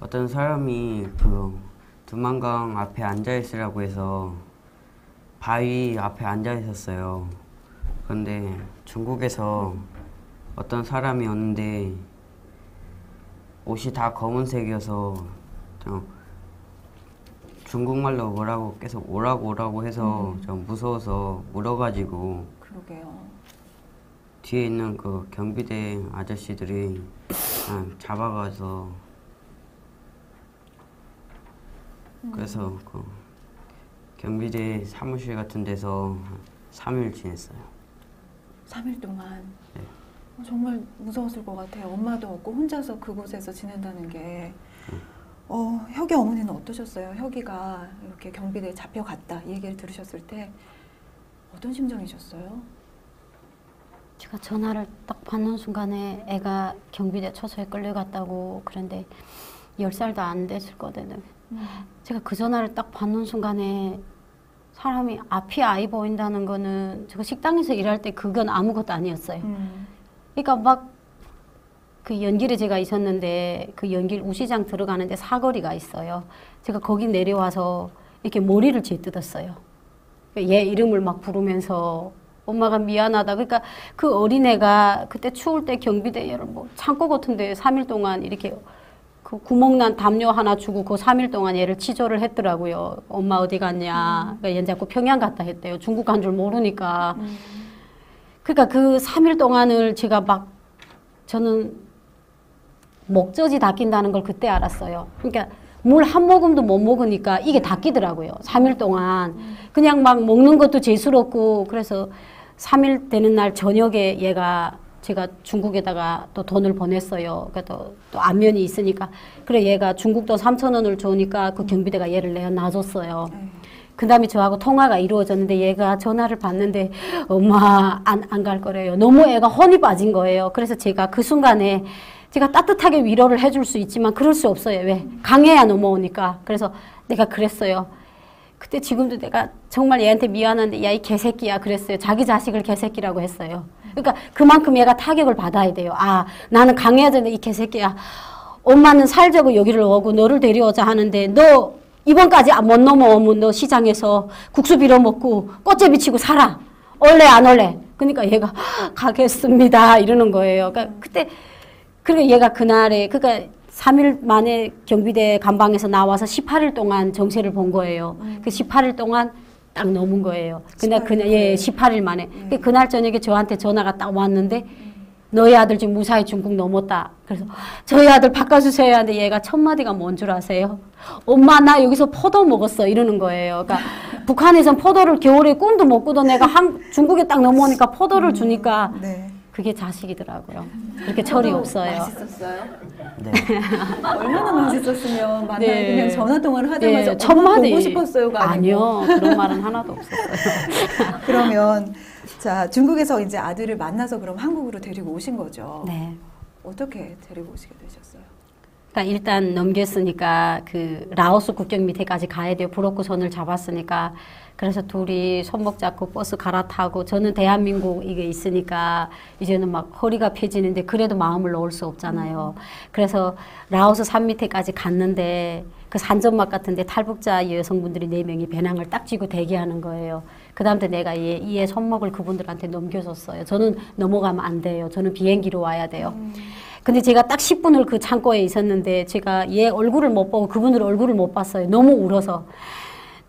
어떤 사람이 그 두만강 앞에 앉아 있으라고 해서 바위 앞에 앉아 있었어요. 그런데 중국에서 어떤 사람이 오는데 옷이 다 검은색이어서 좀 중국말로 뭐라고 계속 오라고 해서 좀 무서워서 울어가지고 그러게요. 뒤에 있는 그 경비대 아저씨들이 그냥 잡아가서 그래서 그 경비대 사무실 같은 데서 3일 지냈어요. 3일 동안. 네. 정말 무서웠을 것 같아요. 엄마도 없고 혼자서 그곳에서 지낸다는 게. 혁이 어머니는 어떠셨어요? 혁이가 이렇게 경비대에 잡혀갔다 이 얘기를 들으셨을 때 어떤 심정이셨어요? 제가 전화를 딱 받는 순간에 애가 경비대 초소에 끌려갔다고 그런데 10살도 안 됐을 거거든요. 제가 그 전화를 딱 받는 순간에 사람이 앞이 아이 보인다는 거는 제가 식당에서 일할 때 그건 아무것도 아니었어요. 그러니까 막 그 연길에 제가 있었는데 그 연길 우시장 들어가는데 사거리가 있어요. 제가 거기 내려와서 이렇게 머리를 쥐뜯었어요. 얘 이름을 막 부르면서 엄마가 미안하다. 그러니까 그 어린애가 그때 추울 때 경비대를 뭐 창고 같은데 3일 동안 이렇게 그 구멍난 담요 하나 주고 그 3일 동안 얘를 치조를 했더라고요. 엄마 어디 갔냐. 그러니까 얘 자꾸 평양 갔다 했대요. 중국 간 줄 모르니까. 그러니까 그 3일 동안을 제가 막 저는 목젖이 닦인다는 걸 그때 알았어요. 그러니까 물 한 모금도 못 먹으니까 이게 닦이더라고요. 3일 동안. 그냥 막 먹는 것도 재수롭고 그래서 3일 되는 날 저녁에 제가 중국에다가 또 돈을 보냈어요. 그러니까 또 안면이 있으니까. 그래 얘가 중국 돈 3,000원을 주니까 그 경비대가 얘를 놔줬어요. 그 다음에 저하고 통화가 이루어졌는데 얘가 전화를 받는데 엄마 안 갈 거래요. 너무 애가 혼이 빠진 거예요. 그래서 제가 그 순간에 제가 따뜻하게 위로를 해줄 수 있지만 그럴 수 없어요. 왜? 강해야 넘어오니까. 그래서 내가 그랬어요. 그때 지금도 내가 정말 얘한테 미안한데 야 이 개새끼야 그랬어요. 자기 자식을 개새끼라고 했어요. 그러니까 그만큼 얘가 타격을 받아야 돼요. 아 나는 강해야 되는데 이 개새끼야. 엄마는 살자고 여기를 오고 너를 데려오자 하는데 너 이번까지 못 넘어오면 너 시장에서 국수 빌어 먹고 꽃제비 치고 살아. 올래 안 올래? 그러니까 얘가 가겠습니다 이러는 거예요. 그러니까 그때 그리고 얘가 그날에 그러니까 3일 만에 경비대 감방에서 나와서 18일 동안 정체를 본 거예요. 그 18일 동안 딱 넘은 거예요. 그날 18일 만에. 그날 저녁에 저한테 전화가 딱 왔는데 너희 아들 지금 무사히 중국 넘었다. 그래서 저희 아들 바꿔주세요 하는데 얘가 첫 마디가 뭔 줄 아세요? 엄마 나 여기서 포도 먹었어 이러는 거예요. 그러니까 북한에선 포도를 겨울에 꿈도 못 꾸던 애가 중국에 딱 넘어오니까 포도를 주니까 네. 그게 자식이더라고요. 그렇게 철이 없어요. 맛있었어요? 네. 얼마나 맛있었으면 만나면 네. 그냥 전화 통화를 하자마자 네, 첫 마디 보고 싶었어요가 아니고. 아니요. 그런 말은 하나도 없었어요. 그러면 자 중국에서 이제 아들을 만나서 그럼 한국으로 데리고 오신 거죠. 네. 어떻게 데리고 오시게 되셨어요? 그러니까 일단 넘겼으니까 그 라오스 국경 밑에까지 가야 돼요. 브로커 손을 잡았으니까. 그래서 둘이 손목 잡고 버스 갈아타고 저는 대한민국 이게 있으니까 이제는 막 허리가 펴지는데 그래도 마음을 놓을 수 없잖아요. 그래서 라오스 산 밑에까지 갔는데 그 산전막 같은데 탈북자 여성분들이 4명이 배낭을 딱 쥐고 대기하는 거예요. 그 다음에 내가 이의 손목을 그분들한테 넘겨줬어요. 저는 넘어가면 안 돼요. 저는 비행기로 와야 돼요. 근데 제가 딱 10분을 그 창고에 있었는데 제가 얘 얼굴을 못 보고 그분들 얼굴을 못 봤어요. 너무 울어서.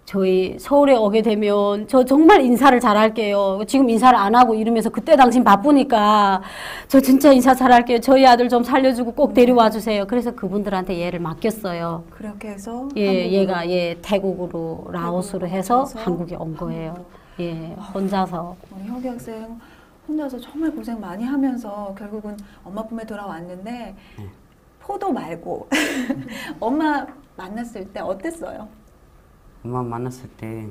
저희 서울에 오게 되면 저 정말 인사를 잘할게요. 지금 인사를 안 하고 이러면서 그때 당신 바쁘니까 저 진짜 인사 잘할게요. 저희 아들 좀 살려주고 꼭 데려와 주세요. 그래서 그분들한테 얘를 맡겼어요. 그렇게 해서 얘가 태국으로 라오스로 해서 한국에 온 거예요. 예, 혼자서. 우리 혁이 학생 혼자서 정말 고생 많이 하면서 결국은 엄마 품에 돌아왔는데 포도 말고 엄마 만났을 때 어땠어요? 엄마 만났을 때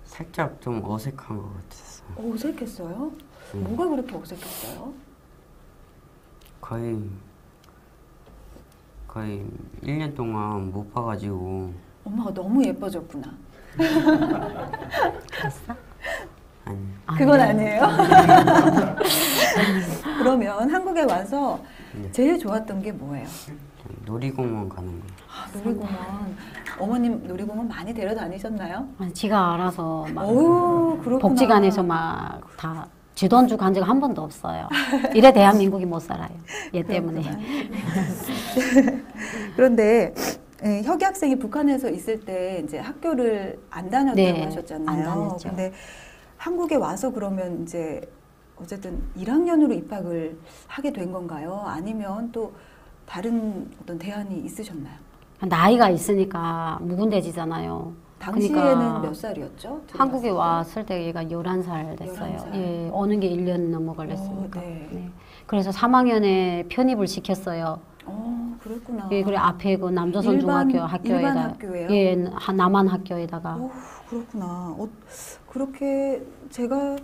살짝 좀 어색한 것 같았어요. 어색했어요? 뭐가 그렇게 어색했어요? 거의 1년 동안 못 봐가지고. 엄마가 너무 예뻐졌구나. 그랬어? 아니. 그건 아니에요? 그러면 한국에 와서 제일 좋았던 게 뭐예요? 놀이공원 가는 거. 놀이공원. 어머님 놀이공원 많이 데려다니셨나요? 지가 알아서 막 어우, 그렇구나. 복지관에서 막 다 지 돈 주고 한 적은 한 번도 없어요. 이래 대한민국이 못 살아요. 얘 때문에. 그런데 예, 혁이 학생이 북한에서 있을 때 이제 학교를 안 다녔다고 네, 하셨잖아요. 안 다녔죠. 근데 한국에 와서 그러면 이제 어쨌든 1학년으로 입학을 하게 된 건가요? 아니면 또 다른 어떤 대안이 있으셨나요? 나이가 있으니까 묵은대지잖아요. 당시에는 그러니까 몇 살이었죠? 한국에 들어갔을 왔을 때 얘가 11살 됐어요. 11살. 예, 오는 게 1년 넘어 걸렸으니까. 네. 네. 그래서 3학년에 편입을 시켰어요. 그랬구나. 예, 그래 앞에 그 남조선 일반 중학교에다 학교예요? 예, 남한 학교에다가 오, 그렇구나. 그렇게 제가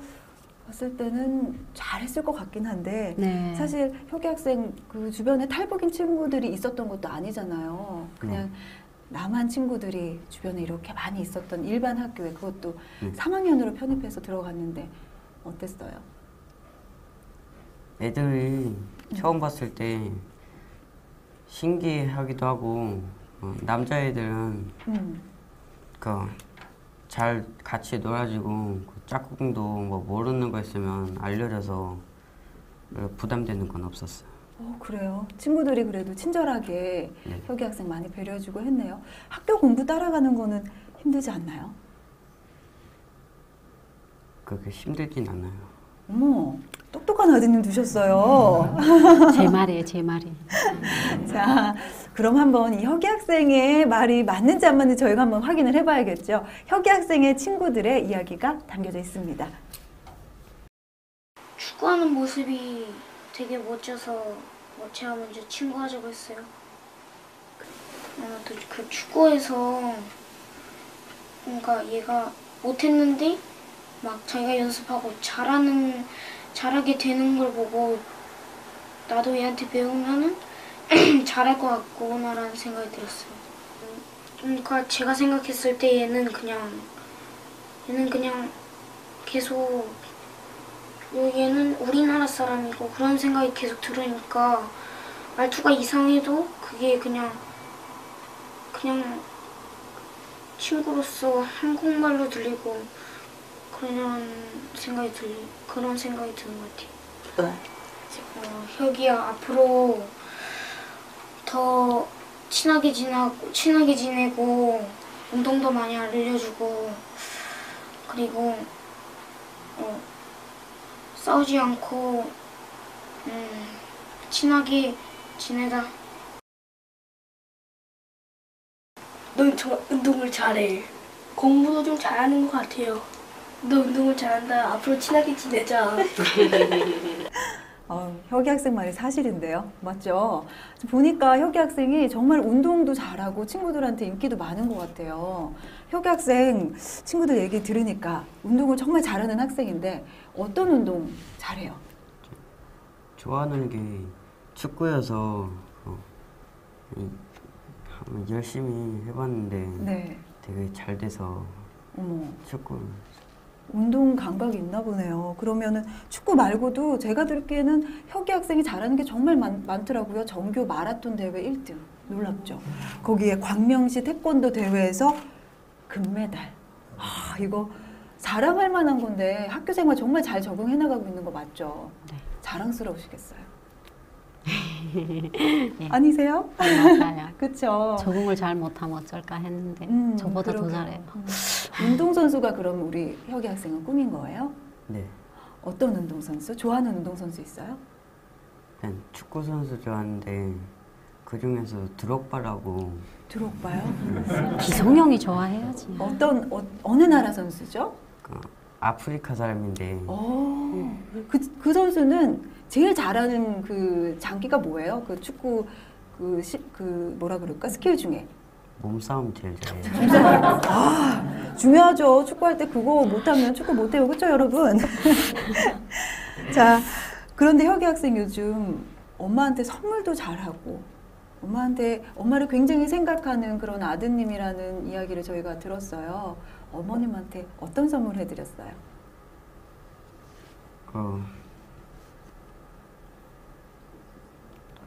봤을 때는 잘했을 것 같긴 한데 네. 사실 혁이 학생 그 주변에 탈북인 친구들이 있었던 것도 아니잖아요. 그냥 남한 친구들이 주변에 이렇게 많이 있었던 일반 학교에 그것도 3학년으로 편입해서 들어갔는데 어땠어요? 애들이 처음 봤을 때 신기하기도 하고 남자애들은 잘 같이 놀아주고 그 짝꿍도 뭐 모르는 거 있으면 알려줘서 부담되는 건 없었어요. 그래요. 친구들이 그래도 친절하게 네. 혁이 학생 많이 배려해주고 했네요. 학교 공부 따라가는 거는 힘들지 않나요? 그렇게 힘들진 않아요. 어머, 똑똑한 아드님 두셨어요. 제 말이에요, 제 말이. 자, 그럼 한번 이 혁이 학생의 말이 맞는지 안 맞는지 저희가 한번 확인을 해봐야겠죠. 혁이 학생의 친구들의 이야기가 담겨져 있습니다. 축구하는 모습이 되게 멋져서 제가 먼저 친구하자고 했어요. 또 그 축구에서 뭔가 얘가 못했는데 막 자기가 연습하고 잘하게 되는 걸 보고 나도 얘한테 배우면은 잘할 것 같구나라는 생각이 들었어요. 그러니까 제가 생각했을 때 얘는 그냥 계속 얘는 우리나라 사람이고 그런 생각이 계속 들으니까 말투가 이상해도 그게 그냥 친구로서 한국말로 들리고 그런 생각이 드는 것 같아요. 혁이야 앞으로 더 친하게 지내고 운동도 많이 알려주고 그리고 싸우지 않고 친하게 지내자. 넌 정말 운동을 잘해. 공부도 좀 잘하는 것 같아요. 너 운동을 잘한다. 앞으로 친하게 지내자. 혁이 학생 말이 사실인데요. 맞죠? 보니까 혁이 학생이 정말 운동도 잘하고 친구들한테 인기도 많은 것 같아요. 혁이 학생 친구들 얘기 들으니까 운동을 정말 잘하는 학생인데 어떤 운동 잘해요? 좋아하는 게 축구여서 열심히 해봤는데 네. 되게 잘 돼서 어머. 축구를 운동 감각이 있나 보네요. 그러면은 축구 말고도 제가 듣기에는 혁이 학생이 잘하는 게 정말 많더라고요. 전교 마라톤 대회 1등. 놀랍죠? 거기에 광명시 태권도 대회에서 금메달. 이거 자랑할 만한 건데 학교 생활 정말 잘 적응해 나가고 있는 거 맞죠? 네. 자랑스러우시겠어요? 네. 아니세요? 맞아요. 그쵸? 적응을 잘 못하면 어쩔까 했는데 저보다 더 그러게요. 잘해요. 운동선수가 그럼 우리 혁이 학생은 꿈인 거예요? 네. 어떤 운동선수? 좋아하는 운동선수 있어요? 그냥 축구 선수 좋아하는데 그 중에서 드록바라고 드록바요? 기성용이 좋아해야지. 어느 나라 선수죠? 아프리카 사람인데 그 선수는 제일 잘하는 그 장기가 뭐예요? 그 축구 뭐라 그럴까? 스킬 중에. 몸싸움 제일 잘해요. 중요하죠. 축구할 때 그거 못하면 축구 못해요. 그렇죠, 여러분? 자, 그런데 혁이 학생 요즘 엄마한테 선물도 잘하고 엄마를 굉장히 생각하는 그런 아드님이라는 이야기를 저희가 들었어요. 어머님한테 어떤 선물 해드렸어요?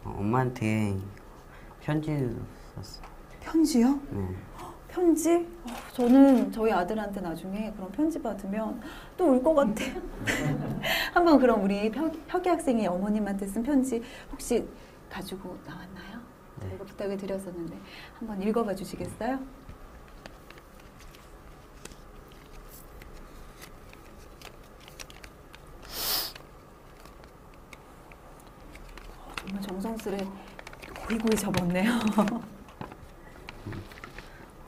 엄마한테 편지 썼어요. 편지요? 네. 편지? 저는 저희 아들한테 나중에 그런 편지 받으면 또 울 것 같아요. 한번 그럼 우리 혁이 학생이 어머님한테 쓴 편지 혹시 가지고 나왔나요? 네. 이거 부탁을 드렸었는데 한번 읽어봐 주시겠어요? 정말 정성스레 고이고이 접었네요.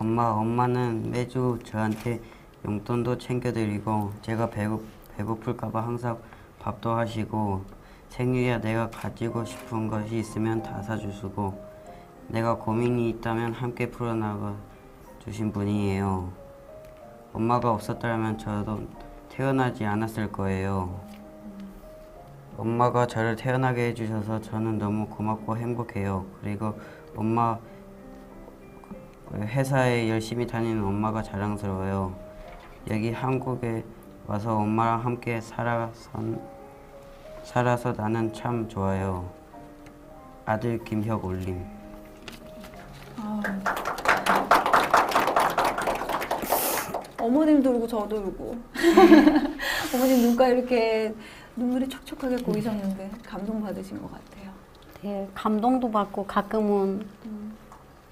엄마는 매주 저한테 용돈도 챙겨드리고 제가 배고플까봐 항상 밥도 하시고 생일이야 내가 가지고 싶은 것이 있으면 다 사주시고 내가 고민이 있다면 함께 풀어나가 주신 분이에요. 엄마가 없었다면 저도 태어나지 않았을 거예요. 엄마가 저를 태어나게 해주셔서 저는 너무 고맙고 행복해요. 그리고 엄마 회사에 열심히 다니는 엄마가 자랑스러워요. 여기 한국에 와서 엄마랑 함께 살아서 나는 참 좋아요. 아들 김혁 올림. 어머님도 울고 저도 울고 어머님 눈가 이렇게 눈물이 촉촉하게 고이셨는데 감동받으신 것 같아요. 네, 감동도 받고 가끔은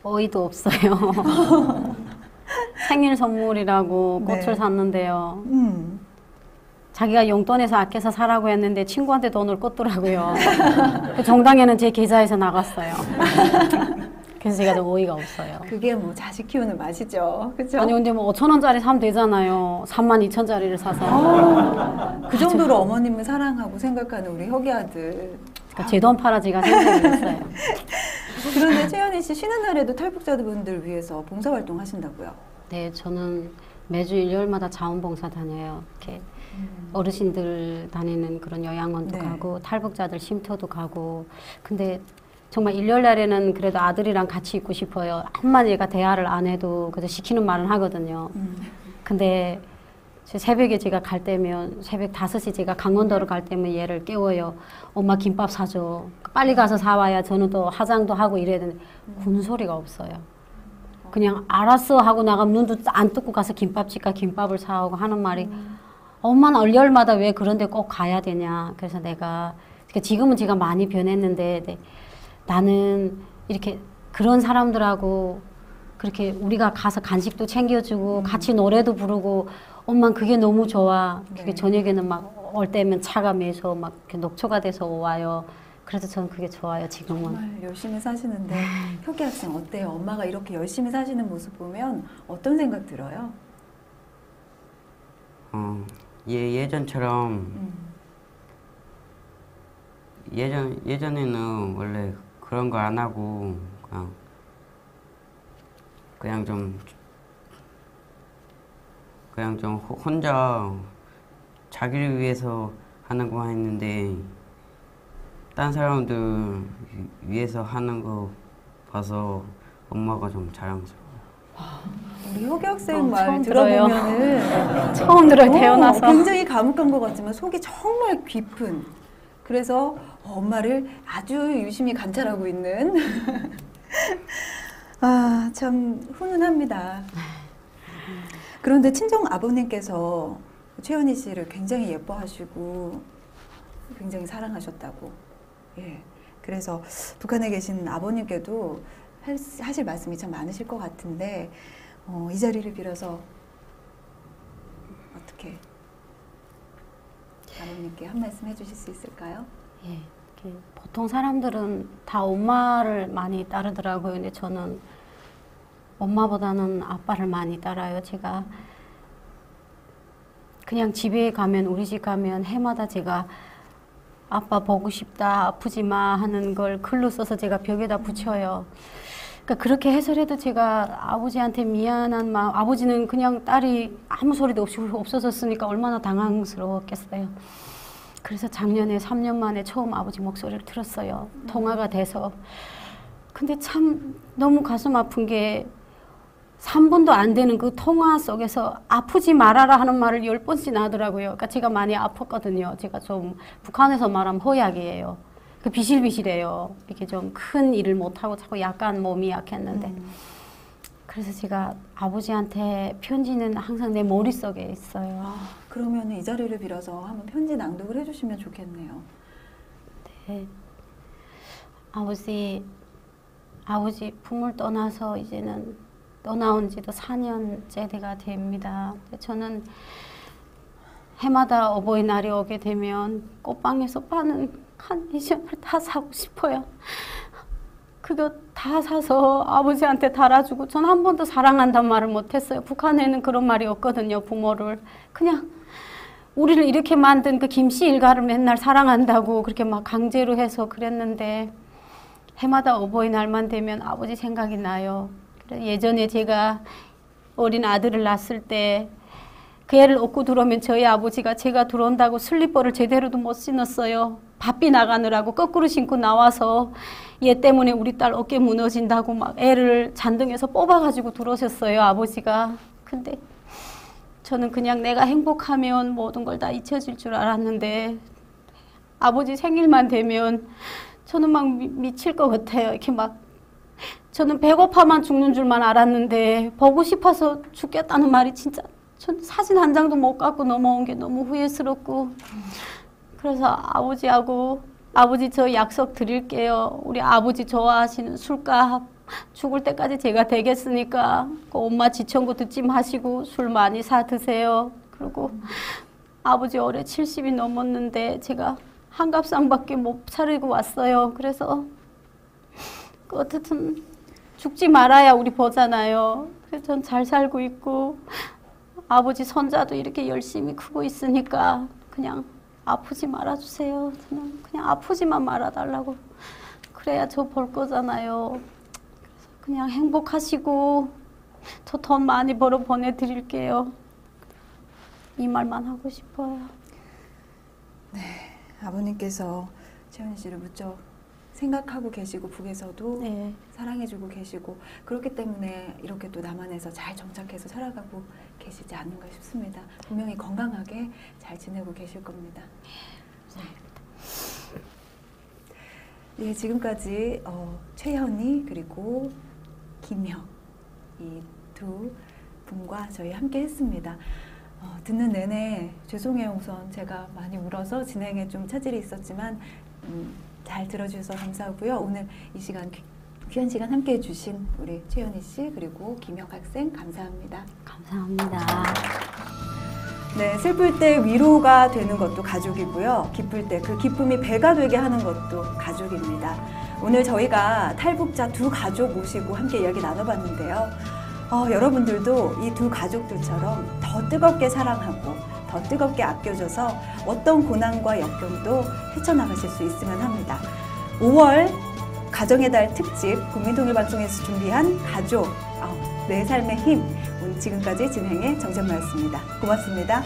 어이도 없어요. 생일 선물이라고 꽃을 네. 샀는데요. 자기가 용돈에서 아껴서 사라고 했는데 친구한테 돈을 껐더라고요. 그 정당에는 제 계좌에서 나갔어요. 그래서 제가 좀 어이가 없어요. 그게 뭐 자식 키우는 맛이죠. 그렇죠? 아니 근데 뭐 5,000원짜리 사면 되잖아요. 32,000원짜리를 사서. 그 정도로 어머님을 사랑하고 생각하는 우리 혁이 아들. 그러니까 제 돈 팔아 제가 생각했어요. 그런데 최현희 씨 쉬는 날에도 탈북자분들 위해서 봉사활동 하신다고요? 네, 저는 매주 일요일마다 자원봉사 다녀요. 이렇게 어르신들 다니는 그런 요양원도 네. 가고 탈북자들 쉼터도 가고. 근데 정말 일요일 날에는 그래도 아들이랑 같이 있고 싶어요. 한마디 얘가 대화를 안 해도 그래도 시키는 말은 하거든요. 근데 새벽에 제가 갈 때면 새벽 5시 제가 강원도로 갈 때면 얘를 깨워요. 엄마 김밥 사줘. 빨리 가서 사와야 저는 또 화장도 하고 이래야 되는데 군소리가 없어요. 그냥 알았어 하고 나가면 눈도 안 뜨고 가서 김밥집 가 김밥을 사오고 하는 말이 엄마는 일요일마다 왜 그런데 꼭 가야 되냐. 그래서 내가 지금은 제가 많이 변했는데 네, 나는 이렇게 그런 사람들하고 그렇게 우리가 가서 간식도 챙겨주고 같이 노래도 부르고 엄마는 그게 너무 좋아. 그게 네. 저녁에는 막 올 때면 차가 매서 막 이렇게 녹초가 돼서 와요. 그래서 저는 그게 좋아요 지금은. 정말 열심히 사시는데 혁이 학생 어때요? 엄마가 이렇게 열심히 사시는 모습 보면 어떤 생각 들어요? 예전처럼 예전에는 원래 그런 거 안 하고 그냥 좀 혼자 자기를 위해서 하는 거만 했는데 딴 사람들 위해서 하는 거 봐서 엄마가 좀 자랑스러워요. 우리 혁이 학생 말 처음 들어요. 들어보면은 처음 들어요 태어나서. 굉장히 감옥한 것 같지만 속이 정말 깊은. 그래서 엄마를 아주 유심히 관찰하고 있는. 아, 참 훈훈합니다. 그런데 친정 아버님께서 최현희 씨를 굉장히 예뻐하시고 굉장히 사랑하셨다고. 예. 그래서 북한에 계신 아버님께도 하실 말씀이 참 많으실 것 같은데 이 자리를 빌어서 어떻게 아버님께 한 말씀 해주실 수 있을까요? 예, 이렇게 보통 사람들은 다 엄마를 많이 따르더라고요. 근데 저는 엄마보다는 아빠를 많이 따라요. 제가 그냥 집에 가면 우리 집 가면 해마다 제가 아빠 보고 싶다 아프지 마 하는 걸 글로 써서 제가 벽에다 붙여요. 그러니까 그렇게 해서라도 제가 아버지한테 미안한 마음, 아버지는 그냥 딸이 아무 소리도 없이 없어졌으니까 얼마나 당황스러웠겠어요. 그래서 작년에 3년 만에 처음 아버지 목소리를 들었어요. 통화가 돼서. 근데 참 너무 가슴 아픈 게 3분도 안 되는 그 통화 속에서 아프지 말아라 하는 말을 10번씩이나 하더라고요. 그러니까 제가 많이 아팠거든요. 제가 좀 북한에서 말하면 허약이에요. 그 비실비실해요. 이렇게 좀 큰 일을 못하고 자꾸 약간 몸이 약했는데. 그래서 제가 아버지한테 편지는 항상 내 머릿속에 있어요. 아, 그러면 이 자리를 빌어서 한번 편지 낭독을 해주시면 좋겠네요. 네. 아버지 품을 떠나서 이제는 떠나온 지도 4년째 돼가 됩니다. 저는 해마다 어버이날이 오게 되면 꽃방에서 파는 카네이션을 다 사고 싶어요. 그거 다 사서 아버지한테 달아주고 전 한 번도 사랑한단 말을 못했어요. 북한에는 그런 말이 없거든요. 부모를 그냥 우리를 이렇게 만든 그 김씨 일가를 맨날 사랑한다고 그렇게 막 강제로 해서 그랬는데 해마다 어버이날만 되면 아버지 생각이 나요. 예전에 제가 어린 아들을 낳았을 때 그 애를 업고 들어오면 저희 아버지가 제가 들어온다고 슬리퍼를 제대로도 못 신었어요. 바삐 나가느라고 거꾸로 신고 나와서 얘 때문에 우리 딸 어깨 무너진다고 막 애를 잔등에서 뽑아가지고 들어오셨어요, 아버지가. 근데 저는 그냥 내가 행복하면 모든 걸 다 잊혀질 줄 알았는데 아버지 생일만 되면 저는 막 미칠 것 같아요. 이렇게 막 저는 배고파만 죽는 줄만 알았는데 보고 싶어서 죽겠다는 말이 진짜 전 사진 한 장도 못 갖고 넘어온 게 너무 후회스럽고 그래서 아버지하고 아버지 저 약속 드릴게요. 우리 아버지 좋아하시는 술값 죽을 때까지 제가 되겠으니까 그 엄마 지청구 듣지 마시고 술 많이 사 드세요. 그리고 아버지 올해 70이 넘었는데 제가 한갑상밖에 못 차리고 왔어요. 그래서 어쨌든 죽지 말아야 우리 보잖아요. 그래서 전 잘 살고 있고 아버지 손자도 이렇게 열심히 크고 있으니까 그냥 아프지 말아주세요. 저는 그냥 아프지만 말아달라고. 그래야 저 볼 거잖아요. 그래서 그냥 행복하시고 저 돈 많이 벌어 보내드릴게요. 이 말만 하고 싶어요. 아버님께서 채연이 씨를 무척 생각하고 계시고 북에서도 네. 사랑해주고 계시고 그렇기 때문에 이렇게 또 남한에서 잘 정착해서 살아가고 계시지 않는가 싶습니다. 분명히 건강하게 잘 지내고 계실 겁니다. 네, 지금까지 최현희 그리고 김혁 이 두 분과 저희 함께 했습니다. 듣는 내내 죄송해요. 우선 제가 많이 울어서 진행에 좀 차질이 있었지만 잘 들어주셔서 감사하고요. 오늘 이 시간 귀한 시간 함께 해주신 우리 최현희 씨 그리고 김혁 학생 감사합니다. 감사합니다. 네, 슬플 때 위로가 되는 것도 가족이고요. 기쁠 때 그 기쁨이 배가 되게 하는 것도 가족입니다. 오늘 저희가 탈북자 두 가족 모시고 함께 이야기 나눠봤는데요. 여러분들도 이 두 가족들처럼 더 뜨겁게 사랑하고 더 뜨겁게 아껴줘서 어떤 고난과 역경도 헤쳐나가실 수 있으면 합니다. 5월 가정의 달 특집 국민통일방송에서 준비한 가족, 내 삶의 힘, 지금까지 진행의 정정마였습니다. 고맙습니다.